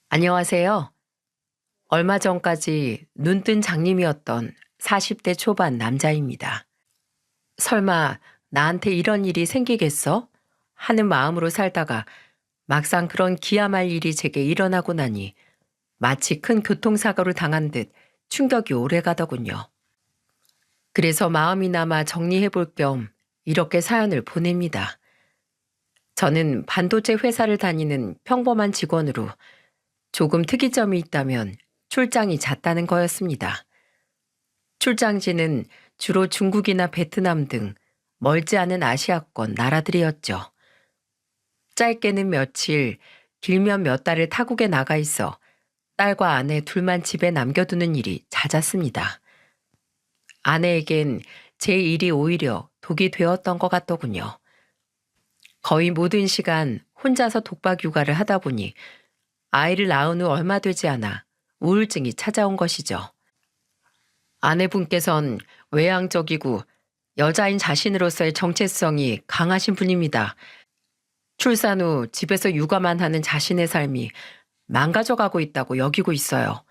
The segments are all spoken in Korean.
안녕하세요. 얼마 전까지 눈뜬 장님이었던 40대 초반 남자입니다. 설마 나한테 이런 일이 생기겠어? 하는 마음으로 살다가 막상 그런 기야말 일이 제게 일어나고 나니 마치 큰 교통사고를 당한 듯 충격이 오래 가더군요. 그래서 마음이 남아 정리해 볼 겸 이렇게 사연을 보냅니다. 저는 반도체 회사를 다니는 평범한 직원으로 조금 특이점이 있다면 출장이 잦다는 거였습니다. 출장지는 주로 중국이나 베트남 등 멀지 않은 아시아권 나라들이었죠. 짧게는 며칠, 길면 몇 달을 타국에 나가 있어 딸과 아내 둘만 집에 남겨두는 일이 잦았습니다. 아내에겐 제 일이 오히려 독이 되었던 것 같더군요. 거의 모든 시간 혼자서 독박 육아를 하다 보니 아이를 낳은 후 얼마 되지 않아 우울증이 찾아온 것이죠. 아내분께선 외향적이고 여자인 자신으로서의 정체성이 강하신 분입니다. 출산 후 집에서 육아만 하는 자신의 삶이 망가져가고 있다고 여기고 있어요.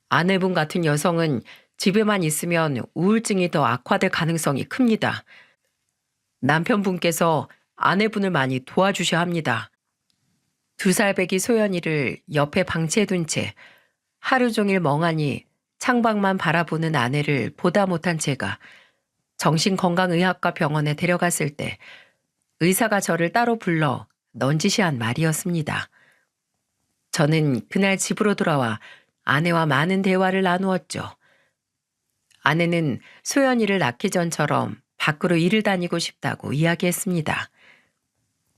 아내분 같은 여성은 집에만 있으면 우울증이 더 악화될 가능성이 큽니다. 남편분께서 아내분을 많이 도와주셔야 합니다. 2살 배기 소연이를 옆에 방치해둔 채 하루 종일 멍하니 창밖만 바라보는 아내를 보다 못한 제가 정신건강의학과 병원에 데려갔을 때 의사가 저를 따로 불러 넌지시한 말이었습니다. 저는 그날 집으로 돌아와 아내와 많은 대화를 나누었죠. 아내는 소연이를 낳기 전처럼 밖으로 일을 다니고 싶다고 이야기했습니다.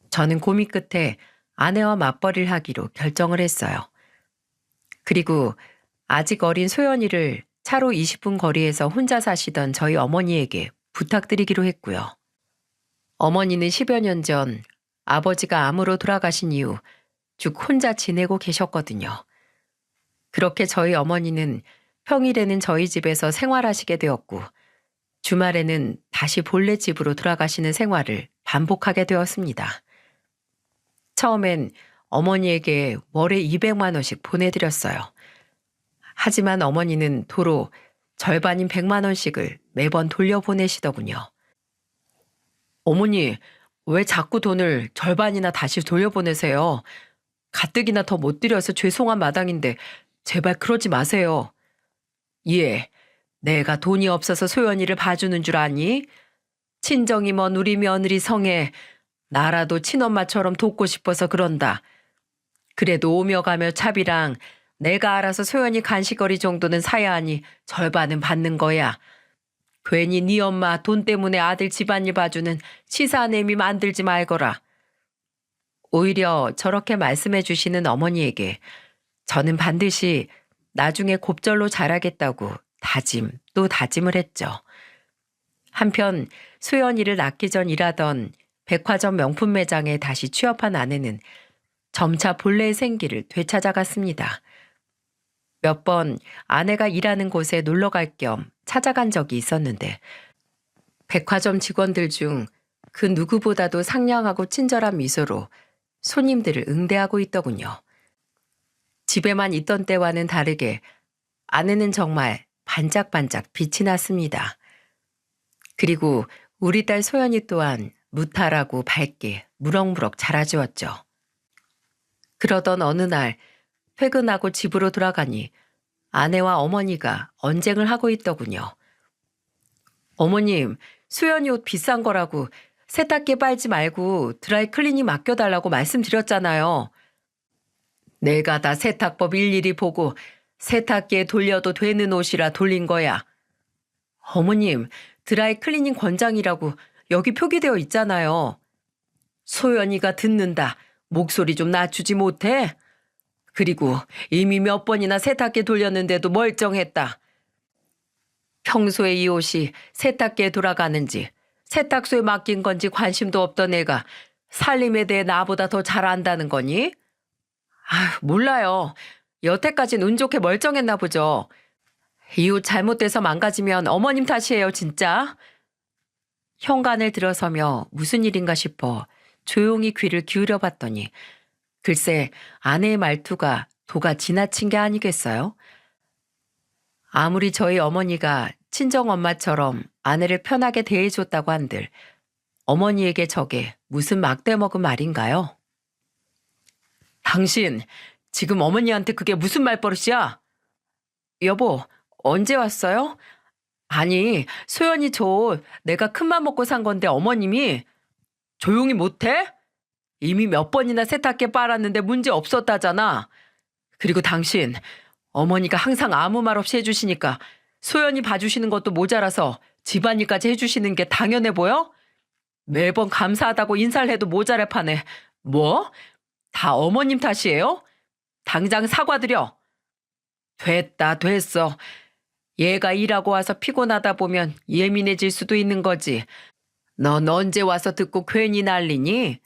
저는 고민 끝에 아내와 맞벌이를 하기로 결정을 했어요. 그리고 아직 어린 소연이를 차로 20분 거리에서 혼자 사시던 저희 어머니에게 부탁드리기로 했고요. 어머니는 10여 년 전 아버지가 암으로 돌아가신 이후 쭉 혼자 지내고 계셨거든요. 그렇게 저희 어머니는 평일에는 저희 집에서 생활하시게 되었고 주말에는 다시 본래 집으로 돌아가시는 생활을 반복하게 되었습니다. 처음엔 어머니에게 월에 200만 원씩 보내드렸어요. 하지만 어머니는 도로 절반인 100만 원씩을 매번 돌려보내시더군요. 어머니, 왜 자꾸 돈을 절반이나 다시 돌려보내세요? 가뜩이나 더 못 드려서 죄송한 마당인데 제발 그러지 마세요. 예, 내가 돈이 없어서 소연이를 봐주는 줄 아니? 친정이 먼 우리 며느리 성에 나라도 친엄마처럼 돕고 싶어서 그런다. 그래도 오며 가며 차비랑 내가 알아서 소연이 간식거리 정도는 사야 하니 절반은 받는 거야. 괜히 네 엄마 돈 때문에 아들 집안일 봐주는 치사내미 만들지 말거라. 오히려 저렇게 말씀해 주시는 어머니에게 저는 반드시 나중에 곱절로 잘하겠다고 다짐 또 다짐을 했죠. 한편 소연이를 낳기 전 일하던 백화점 명품 매장에 다시 취업한 아내는 점차 본래의 생기를 되찾아갔습니다. 몇 번 아내가 일하는 곳에 놀러 갈 겸 찾아간 적이 있었는데 백화점 직원들 중 그 누구보다도 상냥하고 친절한 미소로 손님들을 응대하고 있더군요. 집에만 있던 때와는 다르게 아내는 정말 반짝반짝 빛이 났습니다. 그리고 우리 딸 소연이 또한 무탈하고 밝게 무럭무럭 자라주었죠. 그러던 어느 날 퇴근하고 집으로 돌아가니 아내와 어머니가 언쟁을 하고 있더군요. 어머님, 수연이 옷 비싼 거라고 세탁기에 빨지 말고 드라이 클리닝 맡겨달라고 말씀드렸잖아요. 내가 다 세탁법 일일이 보고 세탁기에 돌려도 되는 옷이라 돌린 거야. 어머님, 드라이 클리닝 권장이라고 여기 표기되어 있잖아요. 소연이가 듣는다. 목소리 좀 낮추지 못해? 그리고 이미 몇 번이나 세탁기에 돌렸는데도 멀쩡했다. 평소에 이 옷이 세탁기에 돌아가는지 세탁소에 맡긴 건지 관심도 없던 애가 살림에 대해 나보다 더 잘 안다는 거니? 몰라요. 여태까진 운 좋게 멀쩡했나 보죠. 이 옷 잘못돼서 망가지면 어머님 탓이에요, 진짜. 현관을 들어서며 무슨 일인가 싶어 조용히 귀를 기울여 봤더니 글쎄 아내의 말투가 도가 지나친 게 아니겠어요? 아무리 저희 어머니가 친정엄마처럼 아내를 편하게 대해줬다고 한들 어머니에게 저게 무슨 막대먹은 말인가요? 당신, 지금 어머니한테 그게 무슨 말버릇이야? 여보, 언제 왔어요? 아니, 소연이 저 내가 큰맘 먹고 산 건데 어머님이 조용히 못해? 이미 몇 번이나 세탁기 빨았는데 문제 없었다잖아. 그리고 당신, 어머니가 항상 아무 말 없이 해주시니까 소연이 봐주시는 것도 모자라서 집안일까지 해주시는 게 당연해 보여? 매번 감사하다고 인사를 해도 모자랄 판에 뭐? 다 어머님 탓이에요? 당장 사과드려. 됐다, 됐어. 얘가 일하고 와서 피곤하다 보면 예민해질 수도 있는 거지. 넌 언제 와서 듣고 괜히 난리니?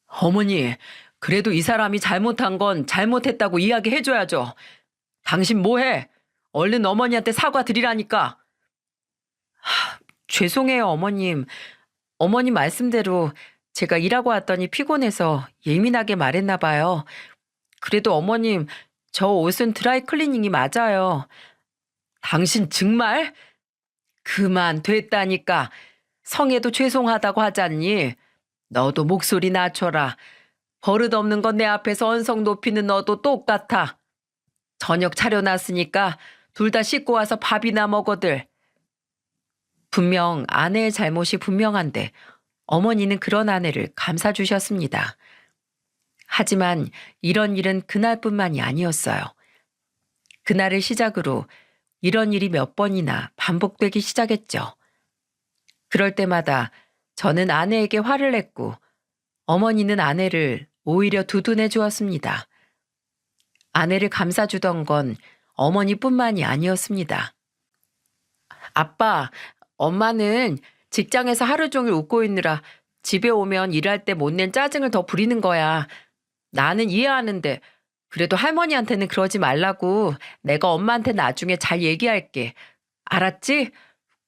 어머니, 그래도 이 사람이 잘못한 건 잘못했다고 이야기해줘야죠. 당신 뭐해? 얼른 어머니한테 사과드리라니까. 죄송해요, 어머님. 어머니 말씀대로 제가 일하고 왔더니 피곤해서 예민하게 말했나 봐요. 그래도 어머님, 저 옷은 드라이 클리닝이 맞아요. 당신 정말? 그만 됐다니까. 성에도 죄송하다고 하잖니. 너도 목소리 낮춰라. 버릇없는 건 내 앞에서 언성 높이는 너도 똑같아. 저녁 차려놨으니까 둘 다 씻고 와서 밥이나 먹어들. 분명 아내의 잘못이 분명한데 어머니는 그런 아내를 감싸주셨습니다. 하지만 이런 일은 그날뿐만이 아니었어요. 그날을 시작으로 이런 일이 몇 번이나 반복되기 시작했죠. 그럴 때마다 저는 아내에게 화를 냈고 어머니는 아내를 오히려 두둔해 주었습니다. 아내를 감싸주던 건 어머니뿐만이 아니었습니다. 아빠, 엄마는 직장에서 하루 종일 웃고 있느라 집에 오면 일할 때 못 낸 짜증을 더 부리는 거야. 나는 이해하는데 그래도 할머니한테는 그러지 말라고 내가 엄마한테 나중에 잘 얘기할게. 알았지?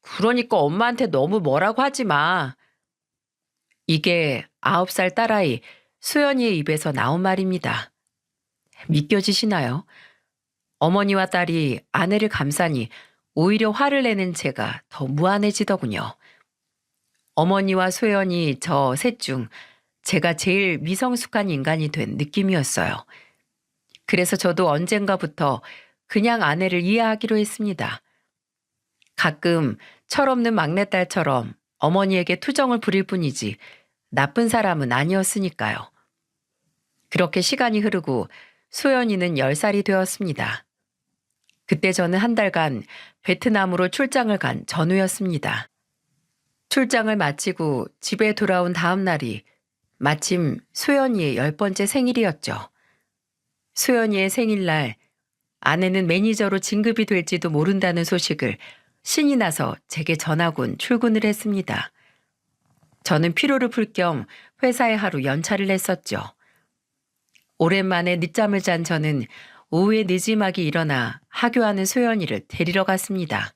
그러니까 엄마한테 너무 뭐라고 하지 마. 이게 9살 딸아이 수연이의 입에서 나온 말입니다. 믿겨지시나요? 어머니와 딸이 아내를 감싸니 오히려 화를 내는 제가 더 무안해지더군요. 어머니와 소연이 저 셋 중 제가 제일 미성숙한 인간이 된 느낌이었어요. 그래서 저도 언젠가부터 그냥 아내를 이해하기로 했습니다. 가끔 철없는 막내딸처럼 어머니에게 투정을 부릴 뿐이지 나쁜 사람은 아니었으니까요. 그렇게 시간이 흐르고 소연이는 10살이 되었습니다. 그때 저는 한 달간 베트남으로 출장을 간 전후였습니다. 출장을 마치고 집에 돌아온 다음 날이 마침 소연이의 10번째 생일이었죠. 소연이의 생일날 아내는 매니저로 진급이 될지도 모른다는 소식을 신이 나서 제게 전하곤 출근을 했습니다. 저는 피로를 풀 겸 회사에 하루 연차를 냈었죠. 오랜만에 늦잠을 잔 저는 오후에 늦지막이 일어나 하교하는 소연이를 데리러 갔습니다.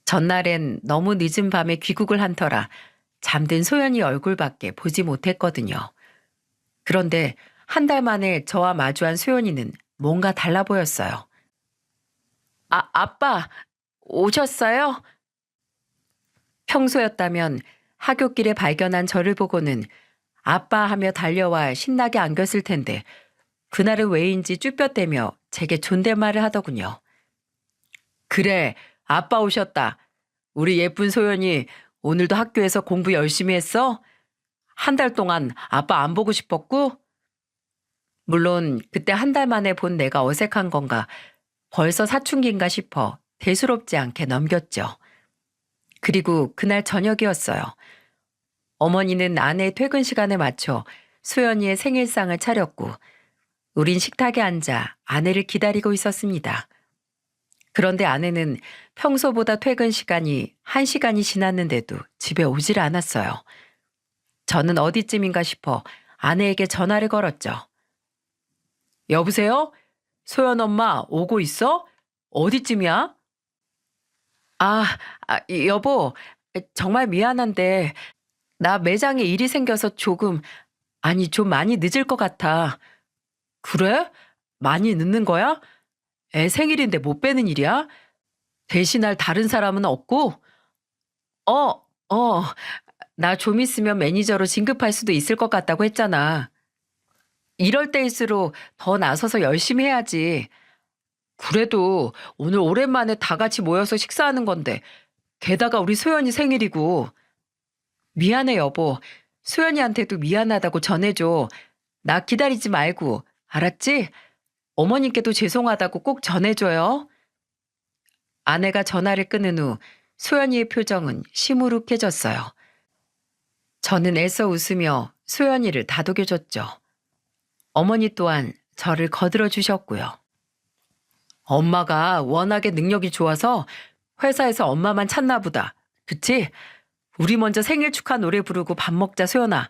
전날엔 너무 늦은 밤에 귀국을 한 터라 잠든 소연이 얼굴밖에 보지 못했거든요. 그런데 한 달 만에 저와 마주한 소연이는 뭔가 달라 보였어요. 아빠, 오셨어요? 평소였다면 하굣길에 발견한 저를 보고는 아빠 하며 달려와 신나게 안겼을 텐데 그날은 왜인지 쭈뼛대며 제게 존댓말을 하더군요. 그래, 아빠 오셨다. 우리 예쁜 소연이 오늘도 학교에서 공부 열심히 했어? 한 달 동안 아빠 안 보고 싶었고? 물론 그때 한 달 만에 본 내가 어색한 건가 벌써 사춘기인가 싶어 대수롭지 않게 넘겼죠. 그리고 그날 저녁이었어요. 어머니는 아내의 퇴근 시간에 맞춰 소연이의 생일상을 차렸고 우린 식탁에 앉아 아내를 기다리고 있었습니다. 그런데 아내는 평소보다 퇴근 시간이 1시간이 지났는데도 집에 오질 않았어요. 저는 어디쯤인가 싶어 아내에게 전화를 걸었죠. 여보세요? 소연 엄마 오고 있어? 어디쯤이야? 여보, 정말 미안한데 나 매장에 일이 생겨서 좀 많이 늦을 것 같아. 그래? 많이 늦는 거야? 애 생일인데 못 빼는 일이야? 대신할 다른 사람은 없고? 어, 어, 나 좀 있으면 매니저로 진급할 수도 있을 것 같다고 했잖아. 이럴 때일수록 더 나서서 열심히 해야지. 그래도 오늘 오랜만에 다 같이 모여서 식사하는 건데, 게다가 우리 소연이 생일이고. 미안해, 여보. 소연이한테도 미안하다고 전해줘. 나 기다리지 말고. 알았지? 어머님께도 죄송하다고 꼭 전해줘요. 아내가 전화를 끊은 후 소연이의 표정은 시무룩해졌어요. 저는 애써 웃으며 소연이를 다독여줬죠. 어머니 또한 저를 거들어 주셨고요. 엄마가 워낙에 능력이 좋아서 회사에서 엄마만 찾나 보다. 그치? 우리 먼저 생일 축하 노래 부르고 밥 먹자, 소연아.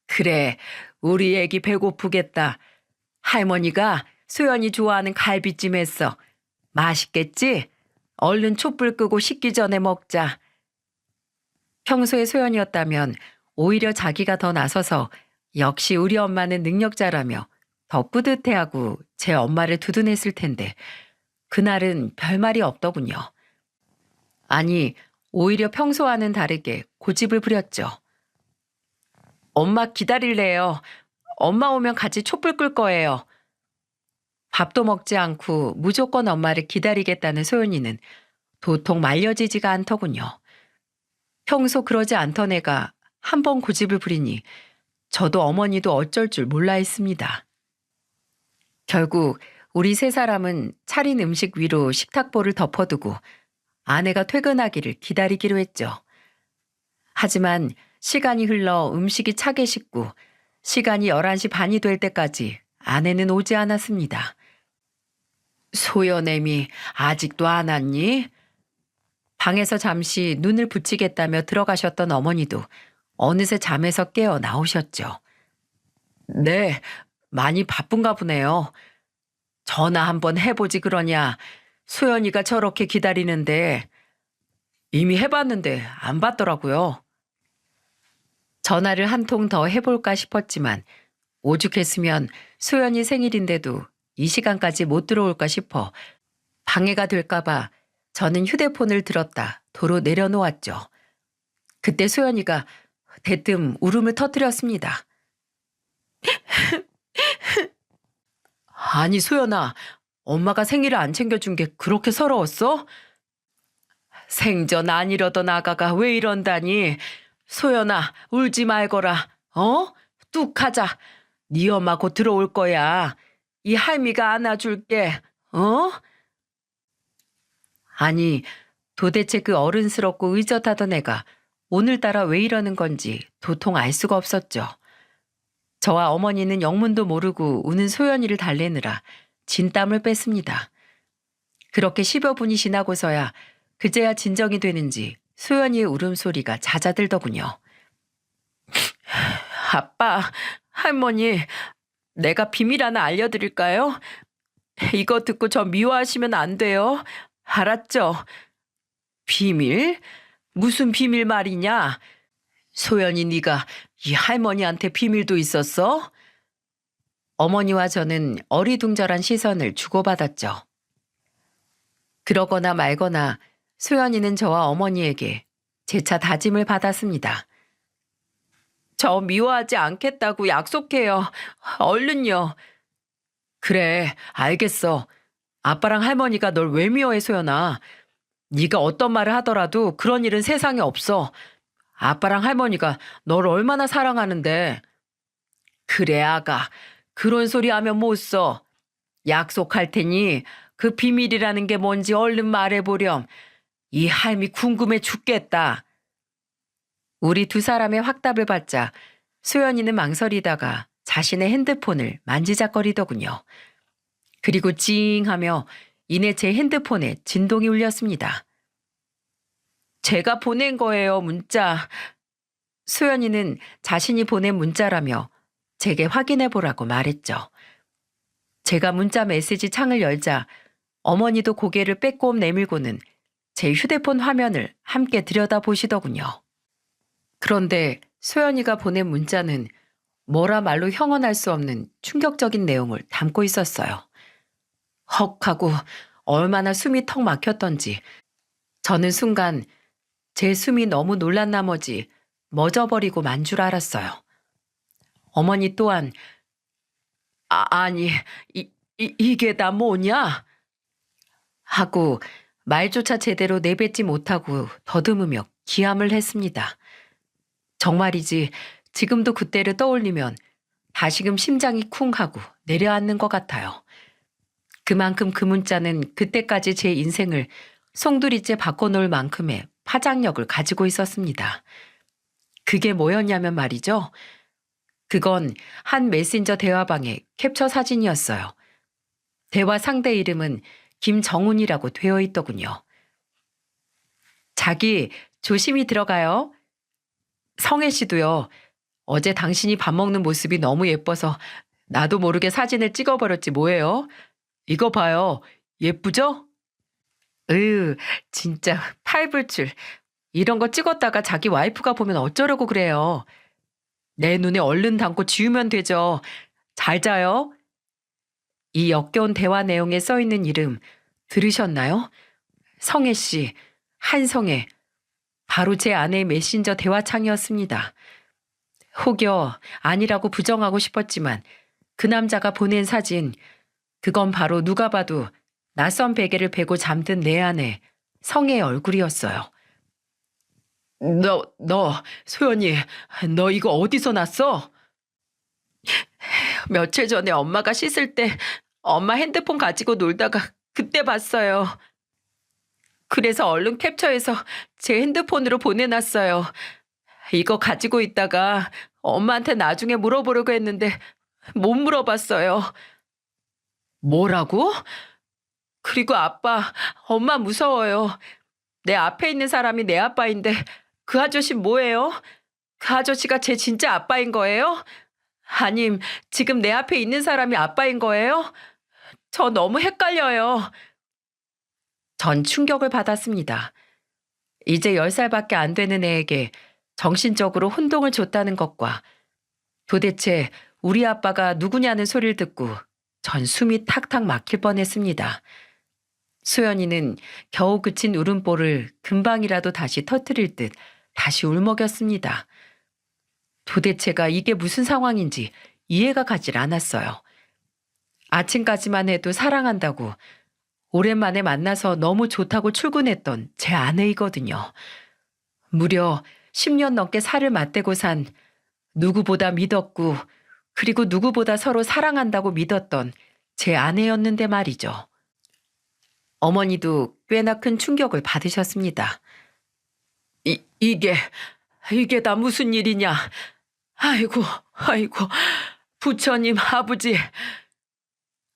그래, 우리 애기 배고프겠다. 할머니가 소연이 좋아하는 갈비찜 했어. 맛있겠지? 얼른 촛불 끄고 식기 전에 먹자. 평소에 소연이었다면 오히려 자기가 더 나서서 역시 우리 엄마는 능력자라며 더 뿌듯해하고 제 엄마를 두둔했을 텐데 그날은 별말이 없더군요. 아니, 오히려 평소와는 다르게 고집을 부렸죠. 엄마 기다릴래요. 엄마 오면 같이 촛불 끌 거예요. 밥도 먹지 않고 무조건 엄마를 기다리겠다는 소연이는 도통 말려지지가 않더군요. 평소 그러지 않던 애가 한 번 고집을 부리니 저도 어머니도 어쩔 줄 몰라 했습니다. 결국 우리 세 사람은 차린 음식 위로 식탁보를 덮어두고 아내가 퇴근하기를 기다리기로 했죠. 하지만 시간이 흘러 음식이 차게 식고 시간이 11시 반이 될 때까지 아내는 오지 않았습니다. 소연애미 아직도 안 왔니? 방에서 잠시 눈을 붙이겠다며 들어가셨던 어머니도 어느새 잠에서 깨어 나오셨죠. 네, 많이 바쁜가 보네요. 전화 한번 해보지 그러냐. 소연이가 저렇게 기다리는데 이미 해봤는데 안 받더라고요. 전화를 한 통 더 해볼까 싶었지만 오죽했으면 소연이 생일인데도 이 시간까지 못 들어올까 싶어 방해가 될까봐 저는 휴대폰을 들었다 도로 내려놓았죠. 그때 소연이가 대뜸 울음을 터뜨렸습니다. 아니 소연아, 엄마가 생일을 안 챙겨준 게 그렇게 서러웠어? 생전 안 이러던 아가가 왜 이런다니. 소연아, 울지 말거라. 어? 뚝 하자. 네 엄마 곧 들어올 거야. 이 할미가 안아줄게. 어? 아니, 도대체 그 어른스럽고 의젓하던 애가 오늘따라 왜 이러는 건지 도통 알 수가 없었죠. 저와 어머니는 영문도 모르고 우는 소연이를 달래느라 진땀을 뺐습니다. 그렇게 10여 분이 지나고서야 그제야 진정이 되는지 소연이의 울음소리가 잦아들더군요. 아빠, 할머니, 내가 비밀 하나 알려드릴까요? 이거 듣고 저 미워하시면 안 돼요. 알았죠? 비밀? 무슨 비밀 말이냐? 소연이 네가 이 할머니한테 비밀도 있었어? 어머니와 저는 어리둥절한 시선을 주고받았죠. 그러거나 말거나 소연이는 저와 어머니에게 재차 다짐을 받았습니다. 저 미워하지 않겠다고 약속해요. 얼른요. 그래, 알겠어. 아빠랑 할머니가 널 왜 미워해, 소연아. 네가 어떤 말을 하더라도 그런 일은 세상에 없어. 아빠랑 할머니가 널 얼마나 사랑하는데. 그래, 아가. 그런 소리 하면 못 써. 약속할 테니 그 비밀이라는 게 뭔지 얼른 말해보렴. 이 할미 궁금해 죽겠다. 우리 두 사람의 확답을 받자 소연이는 망설이다가 자신의 핸드폰을 만지작거리더군요. 그리고 찡하며 이내 제 핸드폰에 진동이 울렸습니다. 제가 보낸 거예요, 문자. 소연이는 자신이 보낸 문자라며 제게 확인해 보라고 말했죠. 제가 문자 메시지 창을 열자 어머니도 고개를 빼꼼 내밀고는 제 휴대폰 화면을 함께 들여다보시더군요. 그런데 소연이가 보낸 문자는 뭐라 말로 형언할 수 없는 충격적인 내용을 담고 있었어요. 헉 하고 얼마나 숨이 턱 막혔던지 저는 순간 제 숨이 너무 놀란 나머지 멎어버리고 만 줄 알았어요. 어머니 또한 아니 이게 다 뭐냐? 하고 말조차 제대로 내뱉지 못하고 더듬으며 기함을 했습니다. 정말이지 지금도 그때를 떠올리면 다시금 심장이 쿵하고 내려앉는 것 같아요. 그만큼 그 문자는 그때까지 제 인생을 송두리째 바꿔놓을 만큼의 파장력을 가지고 있었습니다. 그게 뭐였냐면 말이죠. 그건 한 메신저 대화방의 캡처 사진이었어요. 대화 상대 이름은 김정훈이라고 되어 있더군요. 자기 조심히 들어가요. 성혜 씨도요. 어제 당신이 밥 먹는 모습이 너무 예뻐서 나도 모르게 사진을 찍어버렸지 뭐예요. 이거 봐요. 예쁘죠? 진짜 팔불출. 이런 거 찍었다가 자기 와이프가 보면 어쩌려고 그래요. 내 눈에 얼른 담고 지우면 되죠. 잘 자요. 이 역겨운 대화 내용에 써있는 이름 들으셨나요? 성혜 씨, 한성혜. 바로 제 아내의 메신저 대화창이었습니다. 혹여 아니라고 부정하고 싶었지만 그 남자가 보낸 사진, 그건 바로 누가 봐도 낯선 베개를 베고 잠든 내 아내 성혜의 얼굴이었어요. 소연이, 너 이거 어디서 났어? 며칠 전에 엄마가 씻을 때 엄마 핸드폰 가지고 놀다가 그때 봤어요. 그래서 얼른 캡처해서 제 핸드폰으로 보내놨어요. 이거 가지고 있다가 엄마한테 나중에 물어보려고 했는데 못 물어봤어요. 뭐라고? 그리고 아빠, 엄마 무서워요. 내 앞에 있는 사람이 내 아빠인데 그 아저씨 뭐예요? 그 아저씨가 제 진짜 아빠인 거예요? 아님 지금 내 앞에 있는 사람이 아빠인 거예요? 저 너무 헷갈려요. 전 충격을 받았습니다. 이제 10살밖에 안 되는 애에게 정신적으로 혼동을 줬다는 것과 도대체 우리 아빠가 누구냐는 소리를 듣고 전 숨이 탁탁 막힐 뻔했습니다. 소연이는 겨우 그친 울음보를 금방이라도 다시 터뜨릴 듯 다시 울먹였습니다. 도대체가 이게 무슨 상황인지 이해가 가질 않았어요. 아침까지만 해도 사랑한다고 오랜만에 만나서 너무 좋다고 출근했던 제 아내이거든요. 무려 10년 넘게 살을 맞대고 산 누구보다 믿었고 그리고 누구보다 서로 사랑한다고 믿었던 제 아내였는데 말이죠. 어머니도 꽤나 큰 충격을 받으셨습니다. 이게 다 무슨 일이냐. 아이고, 부처님, 아버지.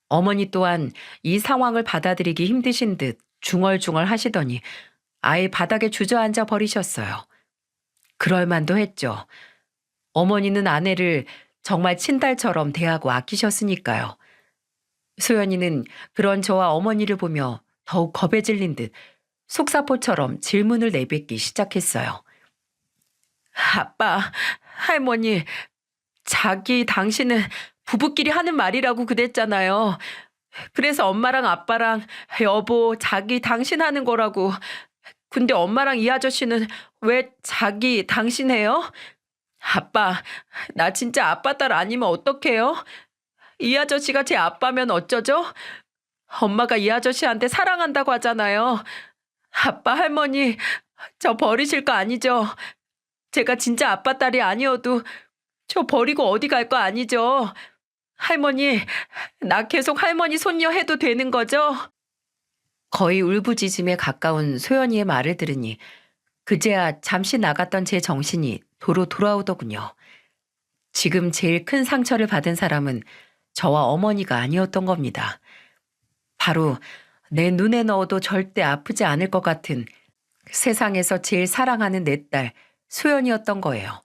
어머니 또한 이 상황을 받아들이기 힘드신 듯 중얼중얼 하시더니 아예 바닥에 주저앉아 버리셨어요. 그럴 만도 했죠. 어머니는 아내를 정말 친딸처럼 대하고 아끼셨으니까요. 소연이는 그런 저와 어머니를 보며 더욱 겁에 질린 듯 속사포처럼 질문을 내뱉기 시작했어요. 아빠, 할머니, 당신은 부부끼리 하는 말이라고 그랬잖아요. 그래서 엄마랑 아빠랑 여보, 당신 하는 거라고. 근데 엄마랑 이 아저씨는 왜 당신 해요? 아빠, 나 진짜 아빠 딸 아니면 어떡해요? 이 아저씨가 제 아빠면 어쩌죠? 엄마가 이 아저씨한테 사랑한다고 하잖아요. 아빠, 할머니, 저 버리실 거 아니죠? 제가 진짜 아빠 딸이 아니어도 저 버리고 어디 갈 거 아니죠? 할머니, 나 계속 할머니 손녀 해도 되는 거죠? 거의 울부짖음에 가까운 소연이의 말을 들으니 그제야 잠시 나갔던 제 정신이 도로 돌아오더군요. 지금 제일 큰 상처를 받은 사람은 저와 어머니가 아니었던 겁니다. 바로 내 눈에 넣어도 절대 아프지 않을 것 같은 세상에서 제일 사랑하는 내 딸 소연이었던 거예요.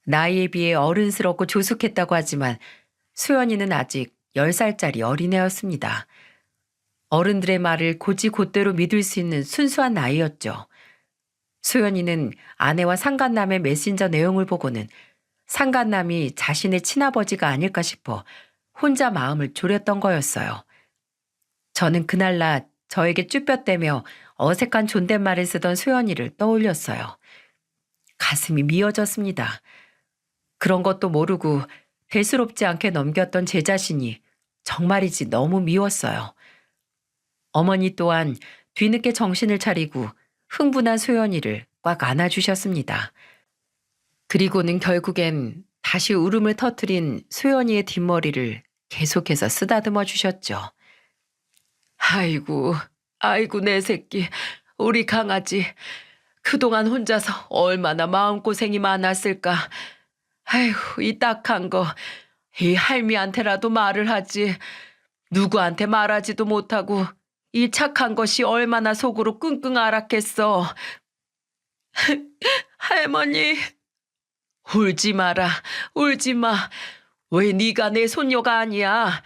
나이에 비해 어른스럽고 조숙했다고 하지만 소연이는 아직 10살짜리 어린애였습니다. 어른들의 말을 곧이곧대로 믿을 수 있는 순수한 나이였죠. 소연이는 아내와 상간남의 메신저 내용을 보고는 상간남이 자신의 친아버지가 아닐까 싶어 혼자 마음을 졸였던 거였어요. 저는 그날 낮 저에게 쭈뼛대며 어색한 존댓말을 쓰던 소연이를 떠올렸어요. 가슴이 미어졌습니다. 그런 것도 모르고 대수롭지 않게 넘겼던 제 자신이 정말이지 너무 미웠어요. 어머니 또한 뒤늦게 정신을 차리고 흥분한 소연이를 꽉 안아주셨습니다. 그리고는 결국엔 다시 울음을 터뜨린 소연이의 뒷머리를 계속해서 쓰다듬어 주셨죠. 아이고, 아이고 내 새끼, 우리 강아지. 그동안 혼자서 얼마나 마음고생이 많았을까. 아이고, 이 딱한 거, 이 할미한테라도 말을 하지. 누구한테 말하지도 못하고 이 착한 것이 얼마나 속으로 끙끙 앓았겠어. 할머니, 울지 마라, 울지 마. 왜 네가 내 손녀가 아니야?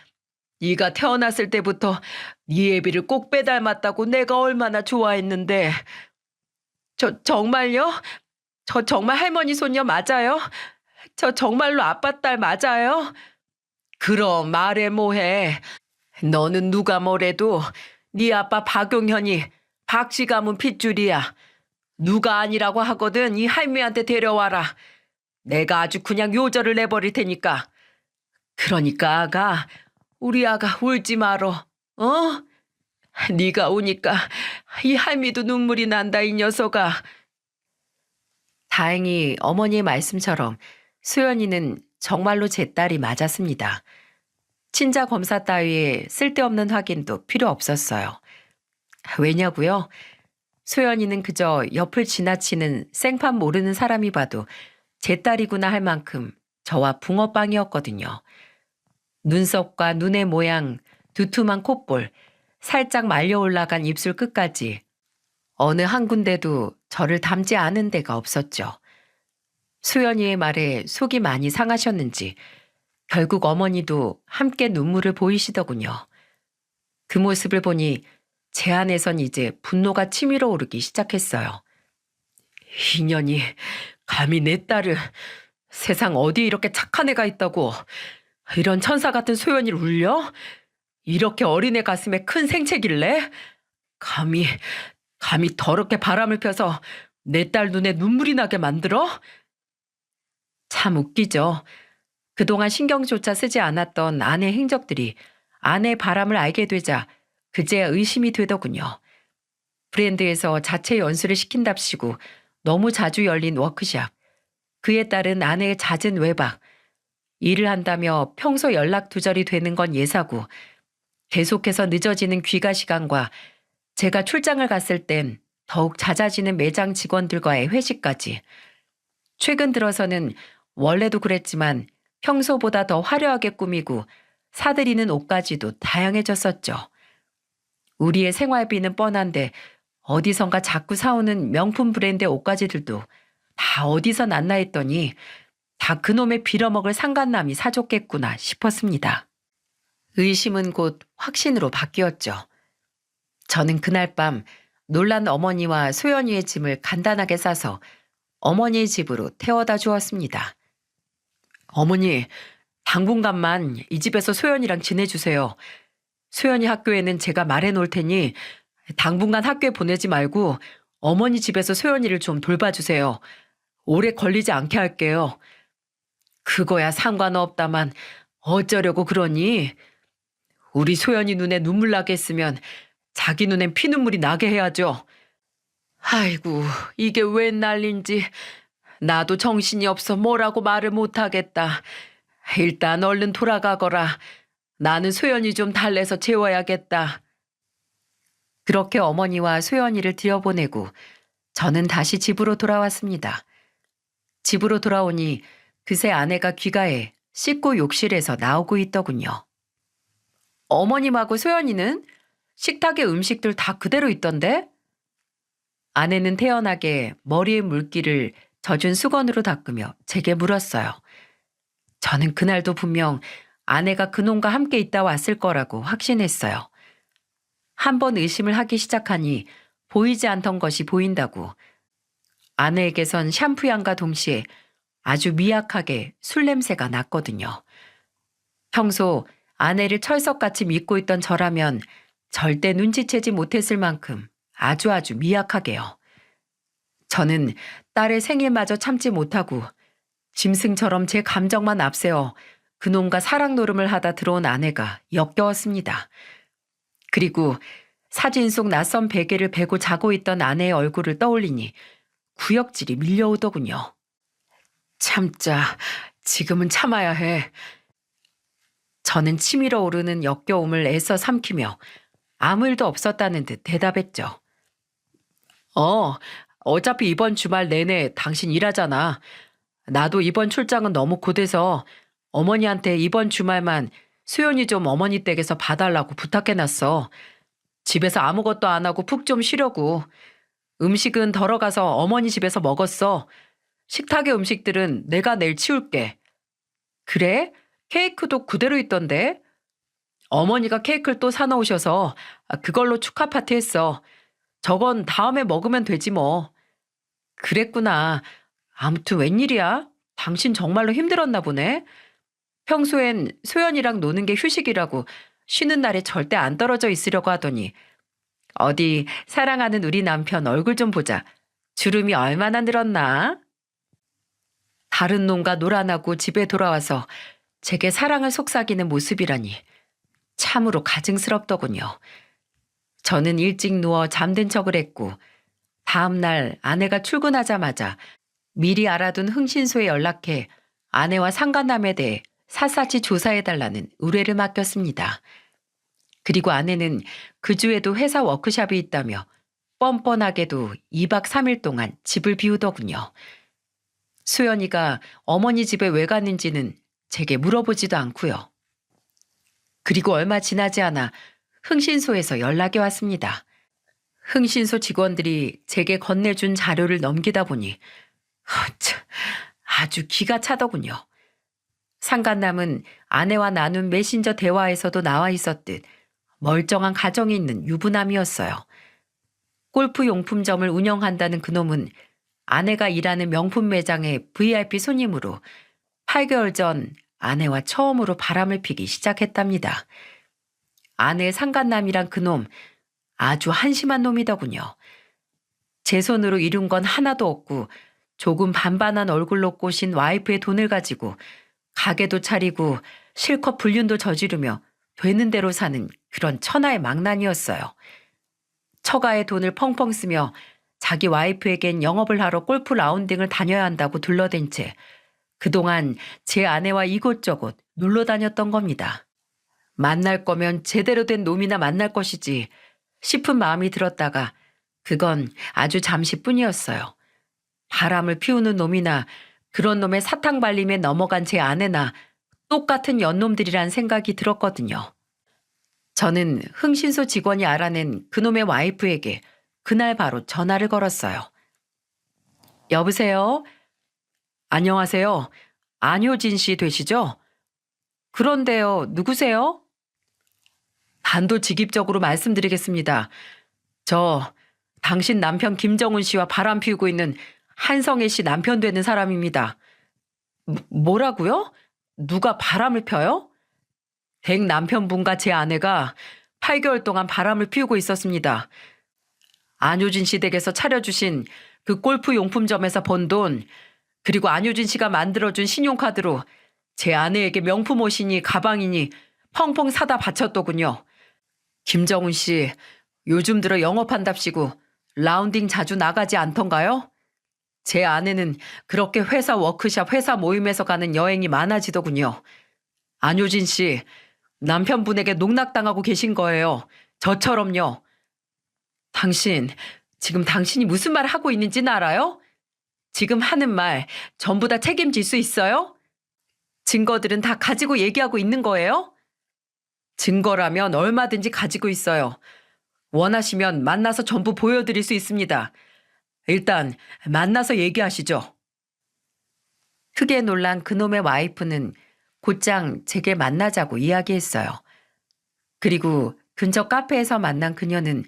네가 태어났을 때부터 네 애비를 꼭 빼닮았다고 내가 얼마나 좋아했는데. 정말요? 저 정말 할머니 손녀 맞아요? 저 정말로 아빠 딸 맞아요? 그럼 말해 뭐해. 너는 누가 뭐래도 네 아빠 박용현이 박씨 가문 핏줄이야. 누가 아니라고 하거든 이 할미한테 데려와라. 내가 아주 그냥 요절을 내버릴 테니까. 그러니까 아가, 우리 아가 울지 말어. 어? 네가 우니까 이 할미도 눈물이 난다 이 녀석아. 다행히 어머니의 말씀처럼 수연이는 정말로 제 딸이 맞았습니다. 친자 검사 따위에 쓸데없는 확인도 필요 없었어요. 왜냐고요? 소연이는 그저 옆을 지나치는 생판 모르는 사람이 봐도 제 딸이구나 할 만큼 저와 붕어빵이었거든요. 눈썹과 눈의 모양, 두툼한 콧볼, 살짝 말려 올라간 입술 끝까지 어느 한 군데도 저를 닮지 않은 데가 없었죠. 수연이의 말에 속이 많이 상하셨는지 결국 어머니도 함께 눈물을 보이시더군요. 그 모습을 보니 제 안에선 이제 분노가 치밀어 오르기 시작했어요. 이년이 감히 내 딸을, 세상 어디 이렇게 착한 애가 있다고 이런 천사 같은 소연이를 울려? 이렇게 어린애 가슴에 큰 생채길래? 감히 더럽게 바람을 펴서 내 딸 눈에 눈물이 나게 만들어? 참 웃기죠. 그동안 신경조차 쓰지 않았던 아내 행적들이 아내의 바람을 알게 되자 그제야 의심이 되더군요. 브랜드에서 자체 연수를 시킨답시고 너무 자주 열린 워크샵, 그에 따른 아내의 잦은 외박, 일을 한다며 평소 연락 두절이 되는 건 예사고 계속해서 늦어지는 귀가 시간과 제가 출장을 갔을 땐 더욱 잦아지는 매장 직원들과의 회식까지. 최근 들어서는 원래도 그랬지만 평소보다 더 화려하게 꾸미고 사들이는 옷까지도 다양해졌었죠. 우리의 생활비는 뻔한데 어디선가 자꾸 사오는 명품 브랜드의 옷가지들도 다 어디서 났나 했더니 다 그놈의 빌어먹을 상간남이 사줬겠구나 싶었습니다. 의심은 곧 확신으로 바뀌었죠. 저는 그날 밤 놀란 어머니와 소연이의 짐을 간단하게 싸서 어머니의 집으로 태워다 주었습니다. 어머니, 당분간만 이 집에서 소연이랑 지내주세요. 소연이 학교에는 제가 말해놓을 테니 당분간 학교에 보내지 말고 어머니 집에서 소연이를 좀 돌봐주세요. 오래 걸리지 않게 할게요. 그거야 상관없다만 어쩌려고 그러니? 우리 소연이 눈에 눈물 나게 했으면 자기 눈엔 피눈물이 나게 해야죠. 아이고, 이게 웬 난린지. 나도 정신이 없어 뭐라고 말을 못하겠다. 일단 얼른 돌아가거라. 나는 소연이 좀 달래서 재워야겠다. 그렇게 어머니와 소연이를 들여보내고 저는 다시 집으로 돌아왔습니다. 집으로 돌아오니 그새 아내가 귀가해 씻고 욕실에서 나오고 있더군요. 어머님하고 소연이는? 식탁에 음식들 다 그대로 있던데? 아내는 태연하게 머리에 물기를 젖은 수건으로 닦으며 제게 물었어요. 저는 그날도 분명 아내가 그놈과 함께 있다 왔을 거라고 확신했어요. 한 번 의심을 하기 시작하니 보이지 않던 것이 보인다고. 아내에게선 샴푸향과 동시에 아주 미약하게 술 냄새가 났거든요. 평소 아내를 철석같이 믿고 있던 저라면 절대 눈치채지 못했을 만큼 아주 미약하게요. 저는 딸의 생일마저 참지 못하고 짐승처럼 제 감정만 앞세워 그놈과 사랑 노름을 하다 들어온 아내가 역겨웠습니다. 그리고 사진 속 낯선 베개를 베고 자고 있던 아내의 얼굴을 떠올리니 구역질이 밀려오더군요. 참자, 지금은 참아야 해. 저는 치밀어 오르는 역겨움을 애써 삼키며 아무 일도 없었다는 듯 대답했죠. 어차피 이번 주말 내내 당신 일하잖아. 나도 이번 출장은 너무 고돼서 어머니한테 이번 주말만 수연이 좀 어머니 댁에서 봐달라고 부탁해놨어. 집에서 아무것도 안 하고 푹 좀 쉬려고. 음식은 덜어가서 어머니 집에서 먹었어. 식탁의 음식들은 내가 내일 치울게. 그래? 케이크도 그대로 있던데? 어머니가 케이크를 또 사놓으셔서 그걸로 축하 파티 했어. 저건 다음에 먹으면 되지 뭐. 그랬구나. 아무튼 웬일이야? 당신 정말로 힘들었나 보네. 평소엔 소연이랑 노는 게 휴식이라고 쉬는 날에 절대 안 떨어져 있으려고 하더니 어디 사랑하는 우리 남편 얼굴 좀 보자. 주름이 얼마나 늘었나? 다른 놈과 놀아나고 집에 돌아와서 제게 사랑을 속삭이는 모습이라니 참으로 가증스럽더군요. 저는 일찍 누워 잠든 척을 했고 다음 날 아내가 출근하자마자 미리 알아둔 흥신소에 연락해 아내와 상간남에 대해 샅샅이 조사해달라는 의뢰를 맡겼습니다. 그리고 아내는 그 주에도 회사 워크숍이 있다며 뻔뻔하게도 2박 3일 동안 집을 비우더군요. 수연이가 어머니 집에 왜 갔는지는 제게 물어보지도 않고요. 그리고 얼마 지나지 않아 흥신소에서 연락이 왔습니다. 흥신소 직원들이 제게 건네준 자료를 넘기다 보니 아주 기가 차더군요. 상간남은 아내와 나눈 메신저 대화에서도 나와 있었듯 멀쩡한 가정이 있는 유부남이었어요. 골프 용품점을 운영한다는 그놈은 아내가 일하는 명품 매장의 VIP 손님으로 8개월 전 아내와 처음으로 바람을 피기 시작했답니다. 아내의 상간남이란 그놈 아주 한심한 놈이더군요. 제 손으로 이룬 건 하나도 없고 조금 반반한 얼굴로 꼬신 와이프의 돈을 가지고 가게도 차리고 실컷 불륜도 저지르며 되는 대로 사는 그런 천하의 망난이었어요. 처가의 돈을 펑펑 쓰며 자기 와이프에겐 영업을 하러 골프 라운딩을 다녀야 한다고 둘러댄 채 그동안 제 아내와 이곳저곳 놀러 다녔던 겁니다. 만날 거면 제대로 된 놈이나 만날 것이지 싶은 마음이 들었다가 그건 아주 잠시뿐이었어요. 바람을 피우는 놈이나 그런 놈의 사탕 발림에 넘어간 제 아내나 똑같은 연놈들이란 생각이 들었거든요. 저는 흥신소 직원이 알아낸 그놈의 와이프에게 그날 바로 전화를 걸었어요. 여보세요? 안녕하세요. 안효진 씨 되시죠? 그런데요, 누구세요? 단도직입적으로 말씀드리겠습니다. 저 당신 남편 김정은 씨와 바람 피우고 있는 한성애 씨 남편 되는 사람입니다. 뭐라고요? 누가 바람을 펴요? 댁 남편분과 제 아내가 8개월 동안 바람을 피우고 있었습니다. 안효진 씨 댁에서 차려주신 그 골프 용품점에서 번 돈, 그리고 안효진 씨가 만들어준 신용카드로 제 아내에게 명품 옷이니 가방이니 펑펑 사다 바쳤더군요. 김정은 씨, 요즘 들어 영업한답시고 라운딩 자주 나가지 않던가요? 제 아내는 그렇게 회사 워크숍, 회사 모임에서 가는 여행이 많아지더군요. 안효진 씨, 남편분에게 농락당하고 계신 거예요. 저처럼요. 지금 당신이 무슨 말 하고 있는지는 알아요? 지금 하는 말 전부 다 책임질 수 있어요? 증거들은 다 가지고 얘기하고 있는 거예요? 증거라면 얼마든지 가지고 있어요. 원하시면 만나서 전부 보여드릴 수 있습니다. 일단 만나서 얘기하시죠. 크게 놀란 그놈의 와이프는 곧장 제게 만나자고 이야기했어요. 그리고 근처 카페에서 만난 그녀는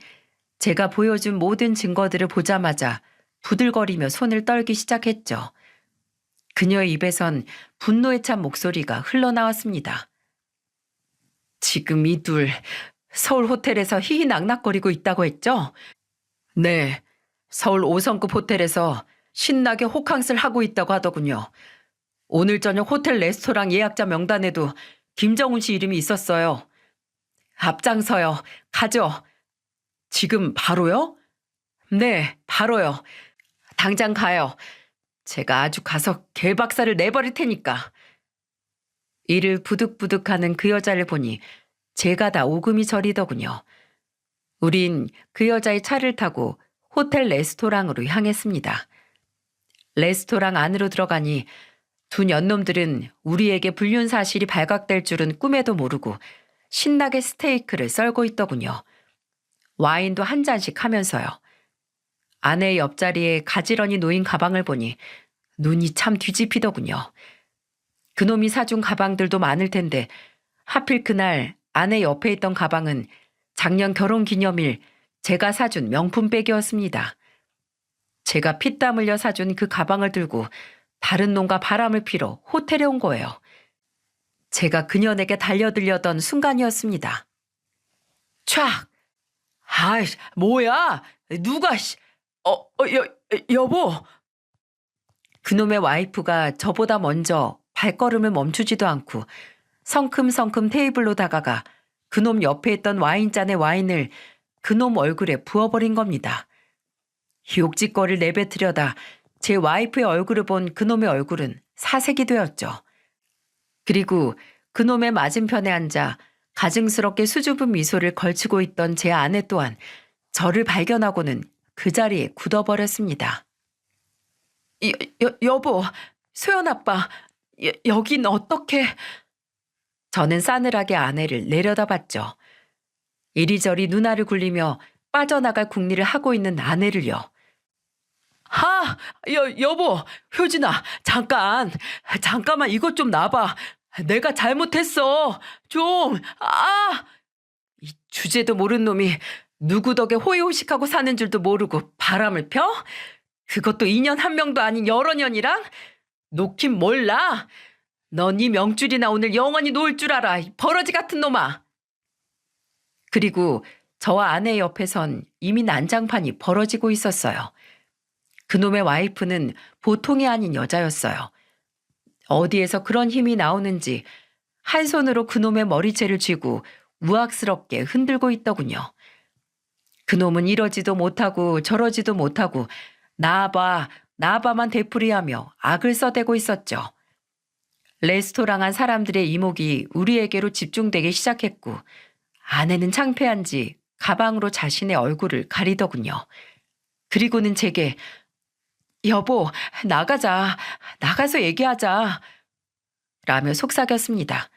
제가 보여준 모든 증거들을 보자마자 부들거리며 손을 떨기 시작했죠. 그녀의 입에선 분노에 찬 목소리가 흘러나왔습니다. 지금 이 둘 서울 호텔에서 희희낙낙거리고 있다고 했죠? 네, 서울 5성급 호텔에서 신나게 호캉스를 하고 있다고 하더군요. 오늘 저녁 호텔 레스토랑 예약자 명단에도 김정훈 씨 이름이 있었어요. 앞장서요. 가죠. 지금 바로요? 네, 바로요. 당장 가요. 제가 아주 가서 개박살을 내버릴 테니까. 이를 부득부득하는 그 여자를 보니 제가 다 오금이 저리더군요. 우린 그 여자의 차를 타고 호텔 레스토랑으로 향했습니다. 레스토랑 안으로 들어가니 두 년놈들은 우리에게 불륜 사실이 발각될 줄은 꿈에도 모르고 신나게 스테이크를 썰고 있더군요. 와인도 한 잔씩 하면서요. 아내의 옆자리에 가지런히 놓인 가방을 보니 눈이 참 뒤집히더군요. 그놈이 사준 가방들도 많을 텐데 하필 그날 아내 옆에 있던 가방은 작년 결혼기념일 제가 사준 명품백이었습니다. 제가 피땀 흘려 사준 그 가방을 들고 다른 놈과 바람을 피러 호텔에 온 거예요. 제가 그녀에게 달려들려던 순간이었습니다. 촥! 아이씨, 뭐야? 누가, 여보! 그놈의 와이프가 저보다 먼저 발걸음을 멈추지도 않고 성큼성큼 테이블로 다가가 그놈 옆에 있던 와인잔의 와인을 그놈 얼굴에 부어버린 겁니다. 욕짓거리를 내뱉으려다 제 와이프의 얼굴을 본 그놈의 얼굴은 사색이 되었죠. 그리고 그놈의 맞은편에 앉아 가증스럽게 수줍은 미소를 걸치고 있던 제 아내 또한 저를 발견하고는 그 자리에 굳어버렸습니다. 여보, 소연 아빠, 여긴 어떻게... 저는 싸늘하게 아내를 내려다봤죠. 이리저리 누나를 굴리며 빠져나갈 궁리를 하고 있는 아내를요. 여보, 효진아, 잠깐만 이것 좀 놔봐. 내가 잘못했어. 좀, 이 주제도 모르는 놈이 누구 덕에 호의호식하고 사는 줄도 모르고 바람을 펴? 그것도 2년 한 명도 아닌 여러 년이랑? 놓긴 몰라. 넌 이 명줄이나 오늘 영원히 놓을 줄 알아. 이 버러지 같은 놈아. 그리고 저와 아내 옆에선 이미 난장판이 벌어지고 있었어요. 그놈의 와이프는 보통이 아닌 여자였어요. 어디에서 그런 힘이 나오는지 한 손으로 그놈의 머리채를 쥐고 우악스럽게 흔들고 있더군요. 그놈은 이러지도 못하고 저러지도 못하고 나아봐만 되풀이하며 악을 써대고 있었죠. 레스토랑 안 사람들의 이목이 우리에게로 집중되기 시작했고 아내는 창피한지 가방으로 자신의 얼굴을 가리더군요. 그리고는 제게 여보, 나가서 얘기하자 라며 속삭였습니다.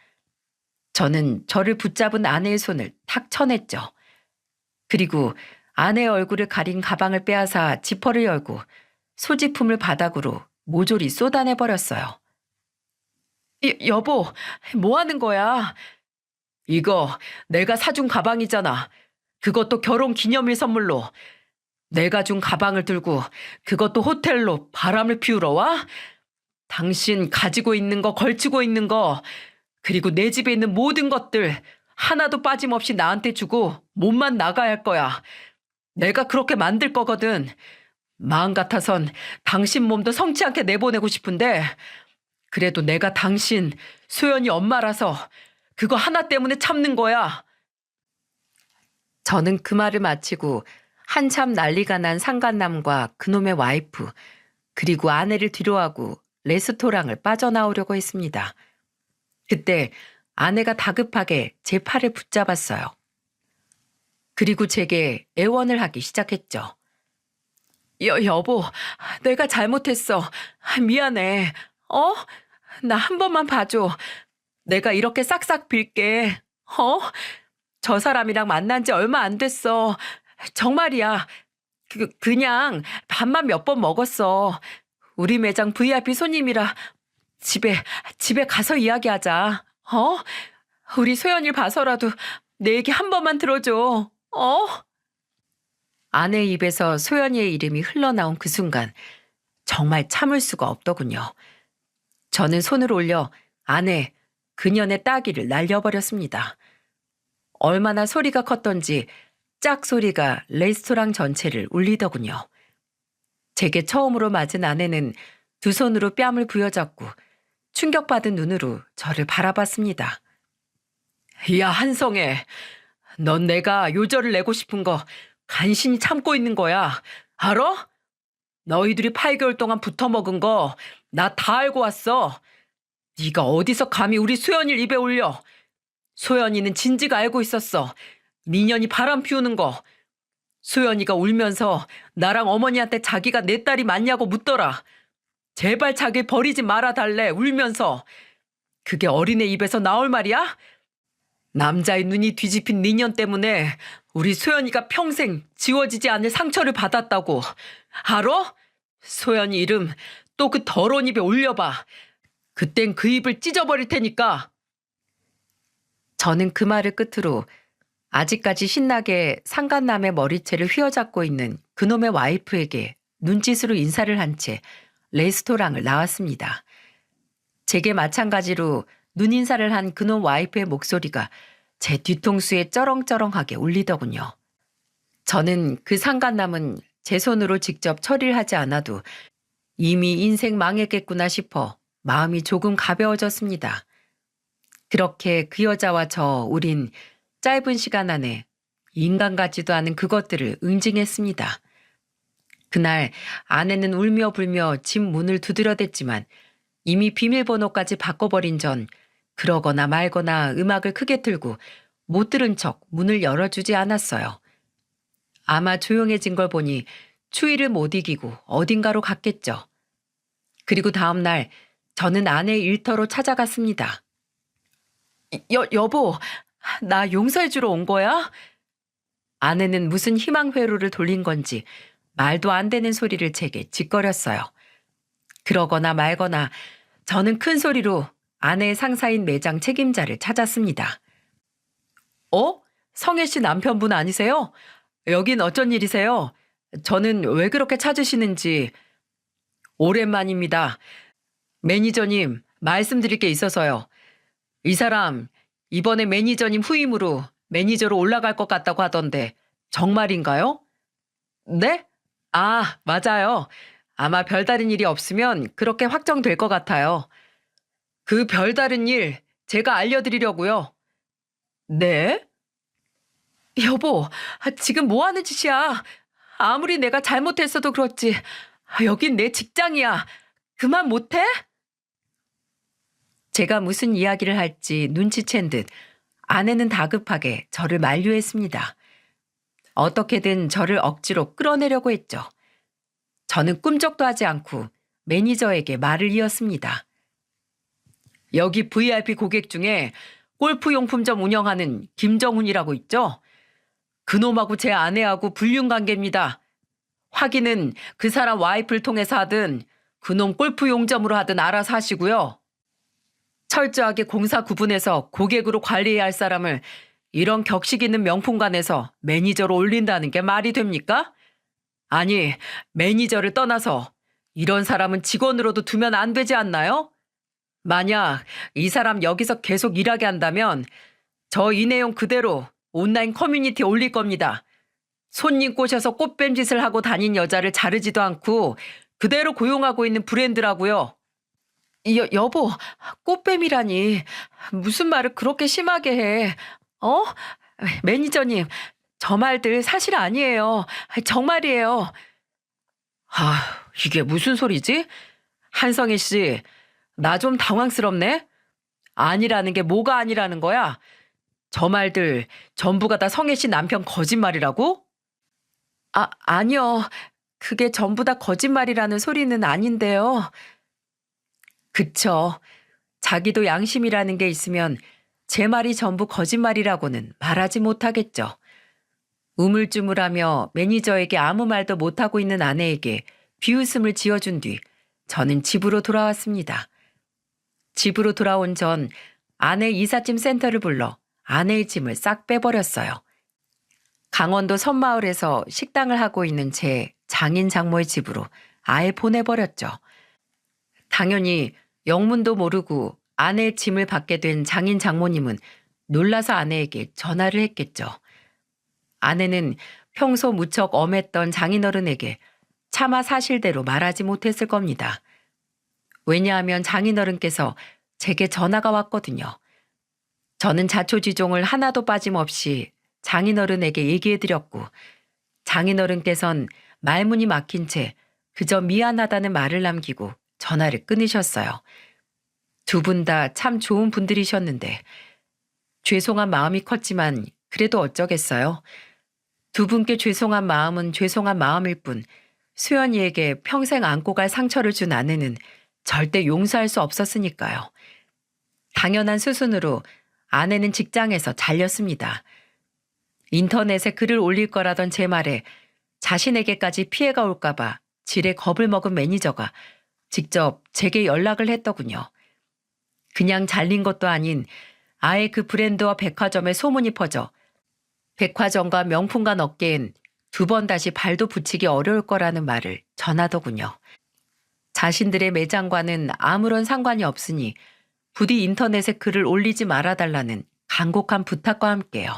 저는 저를 붙잡은 아내의 손을 탁 쳐냈죠. 그리고 아내의 얼굴을 가린 가방을 빼앗아 지퍼를 열고 소지품을 바닥으로 모조리 쏟아내버렸어요. 여보, 뭐 하는 거야? 이거 내가 사준 가방이잖아. 그것도 결혼 기념일 선물로. 내가 준 가방을 들고 그것도 호텔로 바람을 피우러 와? 당신 가지고 있는 거, 걸치고 있는 거, 그리고 내 집에 있는 모든 것들 하나도 빠짐없이 나한테 주고 몸만 나가야 할 거야. 내가 그렇게 만들 거거든. 마음 같아선 당신 몸도 성치 않게 내보내고 싶은데 그래도 내가 당신, 소연이 엄마라서 그거 하나 때문에 참는 거야. 저는 그 말을 마치고 한참 난리가 난 상간남과 그놈의 와이프, 그리고 아내를 뒤로하고 레스토랑을 빠져나오려고 했습니다. 그때 아내가 다급하게 제 팔을 붙잡았어요. 그리고 제게 애원을 하기 시작했죠. 여보, 내가 잘못했어. 미안해. 나 한 번만 봐줘. 내가 이렇게 싹싹 빌게. 저 사람이랑 만난 지 얼마 안 됐어. 정말이야. 그냥 밥만 몇 번 먹었어. 우리 매장 VIP 손님이라 집에 가서 이야기하자. 우리 소연이를 봐서라도 내 얘기 한 번만 들어줘. 아내의 입에서 소연이의 이름이 흘러나온 그 순간 정말 참을 수가 없더군요. 저는 손을 올려 아내, 그년의 따귀를 날려버렸습니다. 얼마나 소리가 컸던지 짝 소리가 레스토랑 전체를 울리더군요. 제게 처음으로 맞은 아내는 두 손으로 뺨을 부여잡고 충격받은 눈으로 저를 바라봤습니다. 야, 한성애. 넌 내가 요절을 내고 싶은 거 간신히 참고 있는 거야. 알아? 너희들이 8개월 동안 붙어먹은 거 나 다 알고 왔어. 네가 어디서 감히 우리 소연이를 입에 올려. 소연이는 진지가 알고 있었어. 미년이 바람 피우는 거. 소연이가 울면서 나랑 어머니한테 자기가 내 딸이 맞냐고 묻더라. 제발 자기 버리지 말아달래 울면서. 그게 어린애 입에서 나올 말이야? 남자의 눈이 뒤집힌 미년 때문에 우리 소연이가 평생 지워지지 않을 상처를 받았다고. 알아? 소연이 이름 또 그 더러운 입에 올려봐. 그땐 그 입을 찢어버릴 테니까. 저는 그 말을 끝으로 아직까지 신나게 상간남의 머리채를 휘어잡고 있는 그놈의 와이프에게 눈짓으로 인사를 한 채 레스토랑을 나왔습니다. 제게 마찬가지로 눈인사를 한 그놈 와이프의 목소리가 제 뒤통수에 쩌렁쩌렁하게 울리더군요. 저는 그 상간남은 제 손으로 직접 처리를 하지 않아도 이미 인생 망했겠구나 싶어 마음이 조금 가벼워졌습니다. 그렇게 그 여자와 우린 짧은 시간 안에 인간 같지도 않은 그것들을 응징했습니다. 그날 아내는 울며 불며 집 문을 두드려댔지만 이미 비밀번호까지 바꿔버린 전 그러거나 말거나 음악을 크게 틀고 못 들은 척 문을 열어주지 않았어요. 아마 조용해진 걸 보니 추위를 못 이기고 어딘가로 갔겠죠. 그리고 다음 날 저는 아내의 일터로 찾아갔습니다. 여보, 나 용서해주러 온 거야? 아내는 무슨 희망 회로를 돌린 건지 말도 안 되는 소리를 제게 짓거렸어요. 그러거나 말거나 저는 큰 소리로 아내의 상사인 매장 책임자를 찾았습니다. 성혜 씨 남편분 아니세요? 여긴 어쩐 일이세요? 저는 왜 그렇게 찾으시는지. 오랜만입니다. 매니저님, 말씀드릴 게 있어서요. 이 사람 이번에 매니저님 후임으로 매니저로 올라갈 것 같다고 하던데 정말인가요? 네? 아, 맞아요. 아마 별다른 일이 없으면 그렇게 확정될 것 같아요. 그 별다른 일 제가 알려드리려고요. 네? 여보, 지금 뭐 하는 짓이야? 아무리 내가 잘못했어도 그렇지. 여긴 내 직장이야. 그만 못해? 제가 무슨 이야기를 할지 눈치챈 듯 아내는 다급하게 저를 만류했습니다. 어떻게든 저를 억지로 끌어내려고 했죠. 저는 꿈쩍도 하지 않고 매니저에게 말을 이었습니다. 여기 VIP 고객 중에 골프용품점 운영하는 김정훈이라고 있죠? 그놈하고 제 아내하고 불륜관계입니다. 확인은 그 사람 와이프를 통해서 하든 그놈 골프용점으로 하든 알아서 하시고요. 철저하게 공사 구분해서 고객으로 관리해야 할 사람을 이런 격식 있는 명품관에서 매니저로 올린다는 게 말이 됩니까? 아니, 매니저를 떠나서 이런 사람은 직원으로도 두면 안 되지 않나요? 만약 이 사람 여기서 계속 일하게 한다면 저 이 내용 그대로 온라인 커뮤니티에 올릴 겁니다. 손님 꼬셔서 꽃뱀짓을 하고 다닌 여자를 자르지도 않고 그대로 고용하고 있는 브랜드라고요. 여보, 꽃뱀이라니. 무슨 말을 그렇게 심하게 해. 매니저님, 저 말들 사실 아니에요. 정말이에요. 이게 무슨 소리지? 한성희 씨, 나 좀 당황스럽네. 아니라는 게 뭐가 아니라는 거야? 저 말들 전부가 다 성혜 씨 남편 거짓말이라고? 아니요. 그게 전부 다 거짓말이라는 소리는 아닌데요. 그쵸. 자기도 양심이라는 게 있으면 제 말이 전부 거짓말이라고는 말하지 못하겠죠. 우물쭈물하며 매니저에게 아무 말도 못하고 있는 아내에게 비웃음을 지어준 뒤 저는 집으로 돌아왔습니다. 집으로 돌아온 전 아내 이삿짐 센터를 불러 아내의 짐을 싹 빼버렸어요. 강원도 섬마을에서 식당을 하고 있는 제 장인 장모의 집으로 아예 보내버렸죠. 당연히 영문도 모르고 아내의 짐을 받게 된 장인 장모님은 놀라서 아내에게 전화를 했겠죠. 아내는 평소 무척 엄했던 장인어른에게 차마 사실대로 말하지 못했을 겁니다. 왜냐하면 장인어른께서 제게 전화가 왔거든요. 저는 자초지종을 하나도 빠짐없이 장인어른에게 얘기해드렸고 장인어른께선 말문이 막힌 채 그저 미안하다는 말을 남기고 전화를 끊으셨어요. 두 분 다 참 좋은 분들이셨는데 죄송한 마음이 컸지만 그래도 어쩌겠어요. 두 분께 죄송한 마음은 죄송한 마음일 뿐 수연이에게 평생 안고 갈 상처를 준 아내는 절대 용서할 수 없었으니까요. 당연한 수순으로 아내는 직장에서 잘렸습니다. 인터넷에 글을 올릴 거라던 제 말에 자신에게까지 피해가 올까봐 지레 겁을 먹은 매니저가 직접 제게 연락을 했더군요. 그냥 잘린 것도 아닌 아예 그 브랜드와 백화점에 소문이 퍼져 백화점과 명품관 업계엔 두 번 다시 발도 붙이기 어려울 거라는 말을 전하더군요. 자신들의 매장과는 아무런 상관이 없으니 부디 인터넷에 글을 올리지 말아달라는 간곡한 부탁과 함께요.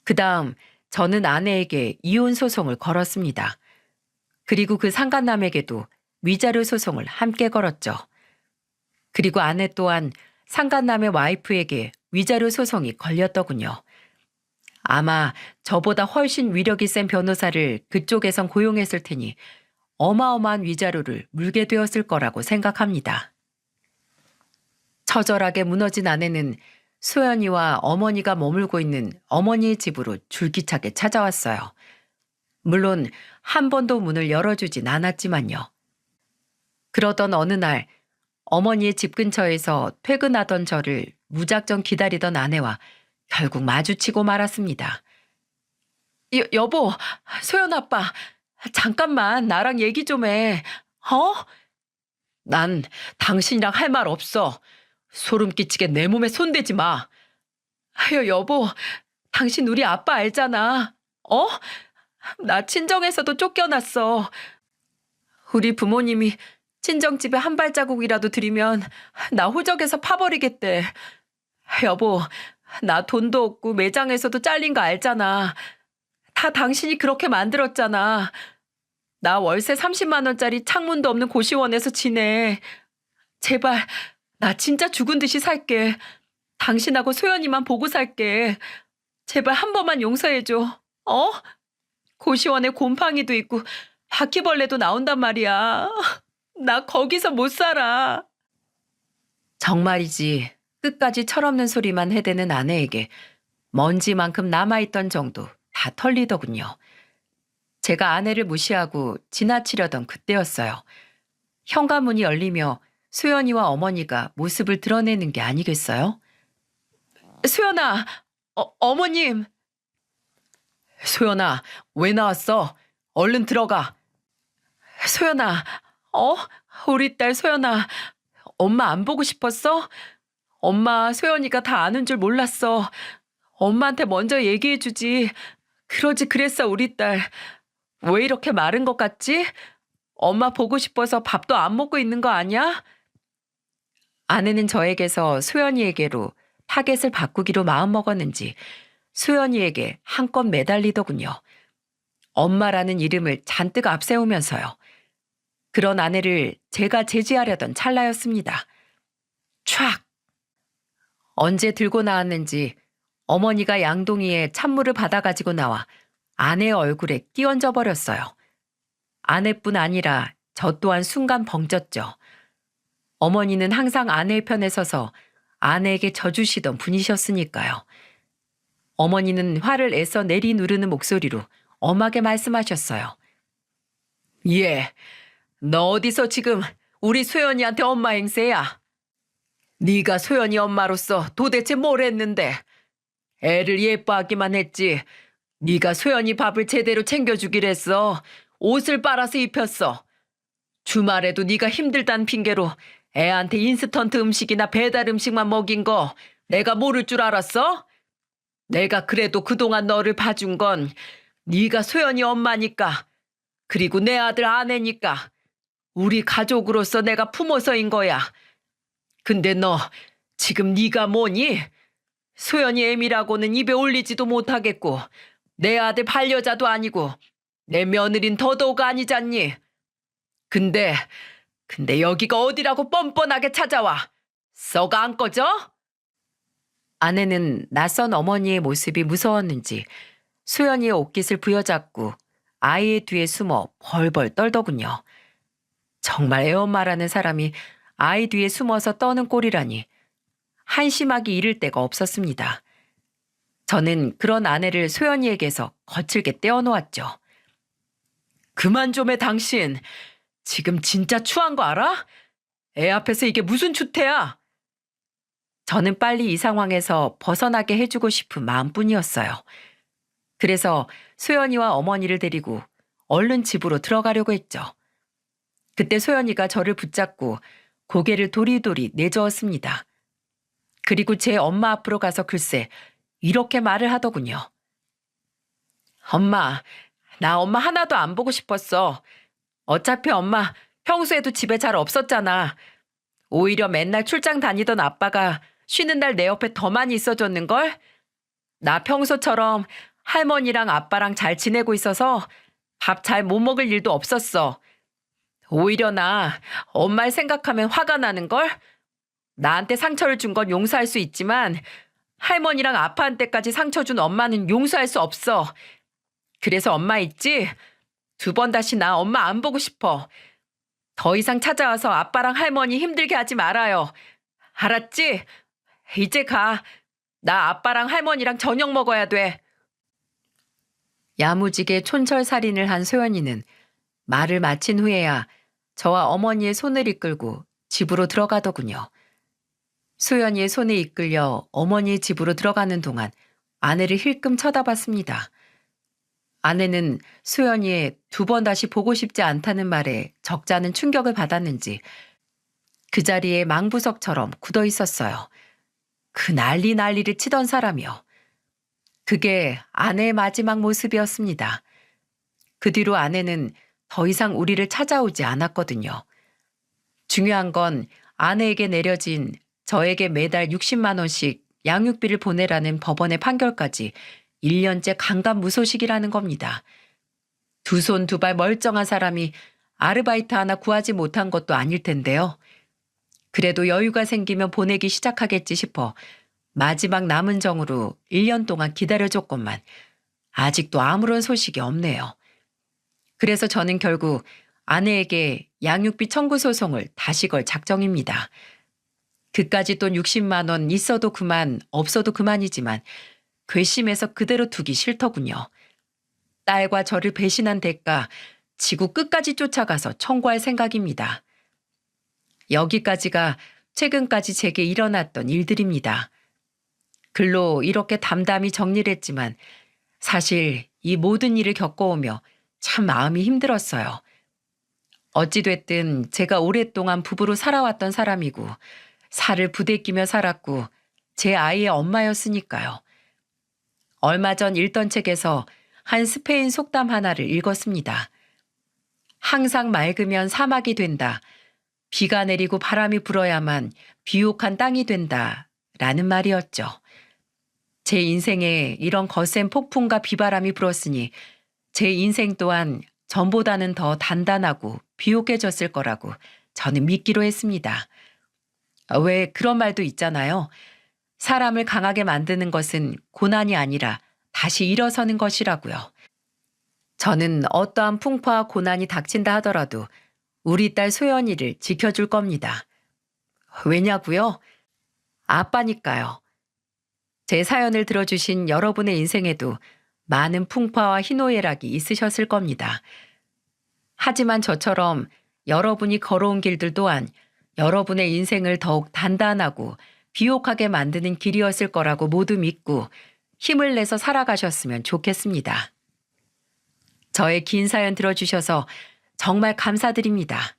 그 다음 저는 아내에게 이혼 소송을 걸었습니다. 그리고 그 상간남에게도 위자료 소송을 함께 걸었죠. 그리고 아내 또한 상간남의 와이프에게 위자료 소송이 걸렸더군요. 아마 저보다 훨씬 위력이 센 변호사를 그쪽에선 고용했을 테니 어마어마한 위자료를 물게 되었을 거라고 생각합니다. 처절하게 무너진 아내는 소연이와 어머니가 머물고 있는 어머니의 집으로 줄기차게 찾아왔어요. 물론 한 번도 문을 열어주진 않았지만요. 그러던 어느 날 어머니의 집 근처에서 퇴근하던 저를 무작정 기다리던 아내와 결국 마주치고 말았습니다. 여보, 소연 아빠, 잠깐만 나랑 얘기 좀 해. 어? 난 당신이랑 할 말 없어. 소름 끼치게 내 몸에 손대지 마. 여보, 당신 우리 아빠 알잖아. 어? 나 친정에서도 쫓겨났어. 우리 부모님이 친정집에 한 발자국이라도 들이면 나 호적에서 파버리겠대. 여보, 나 돈도 없고 매장에서도 잘린 거 알잖아. 다 당신이 그렇게 만들었잖아. 나 월세 30만 원짜리 창문도 없는 고시원에서 지내. 제발 나 진짜 죽은 듯이 살게. 당신하고 소연이만 보고 살게. 제발 한 번만 용서해줘. 어? 고시원에 곰팡이도 있고 바퀴벌레도 나온단 말이야. 나 거기서 못 살아. 정말이지. 끝까지 철없는 소리만 해대는 아내에게 먼지만큼 남아있던 정도 다 털리더군요. 제가 아내를 무시하고 지나치려던 그때였어요. 현관문이 열리며 수연이와 어머니가 모습을 드러내는 게 아니겠어요? 수연아, 어머님. 소연아, 왜 나왔어? 얼른 들어가. 소연아, 우리 딸 소연아, 엄마 안 보고 싶었어? 엄마 소연이가 다 아는 줄 몰랐어. 엄마한테 먼저 얘기해주지. 그러지 그랬어 우리 딸. 왜 이렇게 마른 것 같지? 엄마 보고 싶어서 밥도 안 먹고 있는 거 아니야? 아내는 저에게서 소연이에게로 타겟을 바꾸기로 마음먹었는지 소연이에게 한껏 매달리더군요. 엄마라는 이름을 잔뜩 앞세우면서요. 그런 아내를 제가 제지하려던 찰나였습니다. 촥! 언제 들고 나왔는지 어머니가 양동이에 찬물을 받아가지고 나와 아내의 얼굴에 끼얹어 버렸어요. 아내뿐 아니라 저 또한 순간 벙쪘죠. 어머니는 항상 아내의 편에 서서 아내에게 져주시던 분이셨으니까요. 어머니는 화를 애써 내리누르는 목소리로 엄하게 말씀하셨어요. 예, 너 어디서 지금 우리 소연이한테 엄마 행세야? 네가 소연이 엄마로서 도대체 뭘 했는데? 애를 예뻐하기만 했지. 네가 소연이 밥을 제대로 챙겨주기로 했어. 옷을 빨아서 입혔어. 주말에도 네가 힘들단 핑계로 애한테 인스턴트 음식이나 배달 음식만 먹인 거 내가 모를 줄 알았어? 내가 그래도 그동안 너를 봐준 건 네가 소연이 엄마니까. 그리고 내 아들 아내니까. 우리 가족으로서 내가 품어서인 거야. 근데 너 지금 네가 뭐니? 소연이 애미라고는 입에 올리지도 못하겠고 내 아들 반려자도 아니고 내 며느린 더더욱 아니잖니. 근데 여기가 어디라고 뻔뻔하게 찾아와. 썩 안 꺼져? 아내는 낯선 어머니의 모습이 무서웠는지 소연이의 옷깃을 부여잡고 아이의 뒤에 숨어 벌벌 떨더군요. 정말 애엄마라는 사람이 아이 뒤에 숨어서 떠는 꼴이라니 한심하기 이를 데가 없었습니다. 저는 그런 아내를 소연이에게서 거칠게 떼어놓았죠. 그만 좀 해 당신. 지금 진짜 추한 거 알아? 애 앞에서 이게 무슨 추태야? 저는 빨리 이 상황에서 벗어나게 해주고 싶은 마음뿐이었어요. 그래서 소연이와 어머니를 데리고 얼른 집으로 들어가려고 했죠. 그때 소연이가 저를 붙잡고 고개를 도리도리 내저었습니다. 그리고 제 엄마 앞으로 가서 글쎄 이렇게 말을 하더군요. 엄마, 나 엄마 하나도 안 보고 싶었어. 어차피 엄마 평소에도 집에 잘 없었잖아. 오히려 맨날 출장 다니던 아빠가 쉬는 날 내 옆에 더 많이 있어줬는걸? 나 평소처럼 할머니랑 아빠랑 잘 지내고 있어서 밥 잘 못 먹을 일도 없었어. 오히려 나 엄마를 생각하면 화가 나는걸? 나한테 상처를 준 건 용서할 수 있지만 할머니랑 아빠한테까지 상처 준 엄마는 용서할 수 없어. 그래서 엄마 있지? 2번 다시 나 엄마 안 보고 싶어. 더 이상 찾아와서 아빠랑 할머니 힘들게 하지 말아요. 알았지? 이제 가. 나 아빠랑 할머니랑 저녁 먹어야 돼. 야무지게 촌철살인을 한 소연이는 말을 마친 후에야 저와 어머니의 손을 이끌고 집으로 들어가더군요. 소연이의 손에 이끌려 어머니의 집으로 들어가는 동안 아내를 힐끔 쳐다봤습니다. 아내는 소연이의 2번 다시 보고 싶지 않다는 말에 적잖은 충격을 받았는지 그 자리에 망부석처럼 굳어 있었어요. 그 난리를 치던 사람이요. 그게 아내의 마지막 모습이었습니다. 그 뒤로 아내는 더 이상 우리를 찾아오지 않았거든요. 중요한 건 아내에게 내려진 저에게 매달 60만 원씩 양육비를 보내라는 법원의 판결까지 1년째 강간무소식이라는 겁니다. 2손 2발 멀쩡한 사람이 아르바이트 하나 구하지 못한 것도 아닐 텐데요. 그래도 여유가 생기면 보내기 시작하겠지 싶어 마지막 남은 정으로 1년 동안 기다려줬건만 아직도 아무런 소식이 없네요. 그래서 저는 결국 아내에게 양육비 청구 소송을 다시 걸 작정입니다. 그까짓 돈 60만 원 있어도 그만 없어도 그만이지만 괘씸해서 그대로 두기 싫더군요. 딸과 저를 배신한 대가 지구 끝까지 쫓아가서 청구할 생각입니다. 여기까지가 최근까지 제게 일어났던 일들입니다. 글로 이렇게 담담히 정리를 했지만 사실 이 모든 일을 겪어오며 참 마음이 힘들었어요. 어찌됐든 제가 오랫동안 부부로 살아왔던 사람이고 살을 부대끼며 살았고 제 아이의 엄마였으니까요. 얼마 전 읽던 책에서 한 스페인 속담 하나를 읽었습니다. 항상 맑으면 사막이 된다. 비가 내리고 바람이 불어야만 비옥한 땅이 된다. 라는 말이었죠. 제 인생에 이런 거센 폭풍과 비바람이 불었으니 제 인생 또한 전보다는 더 단단하고 비옥해졌을 거라고 저는 믿기로 했습니다. 왜 그런 말도 있잖아요. 사람을 강하게 만드는 것은 고난이 아니라 다시 일어서는 것이라고요. 저는 어떠한 풍파와 고난이 닥친다 하더라도 우리 딸 소연이를 지켜줄 겁니다. 왜냐고요? 아빠니까요. 제 사연을 들어주신 여러분의 인생에도 많은 풍파와 희노애락이 있으셨을 겁니다. 하지만 저처럼 여러분이 걸어온 길들 또한 여러분의 인생을 더욱 단단하고 비옥하게 만드는 길이었을 거라고 모두 믿고 힘을 내서 살아가셨으면 좋겠습니다. 저의 긴 사연 들어주셔서 정말 감사드립니다.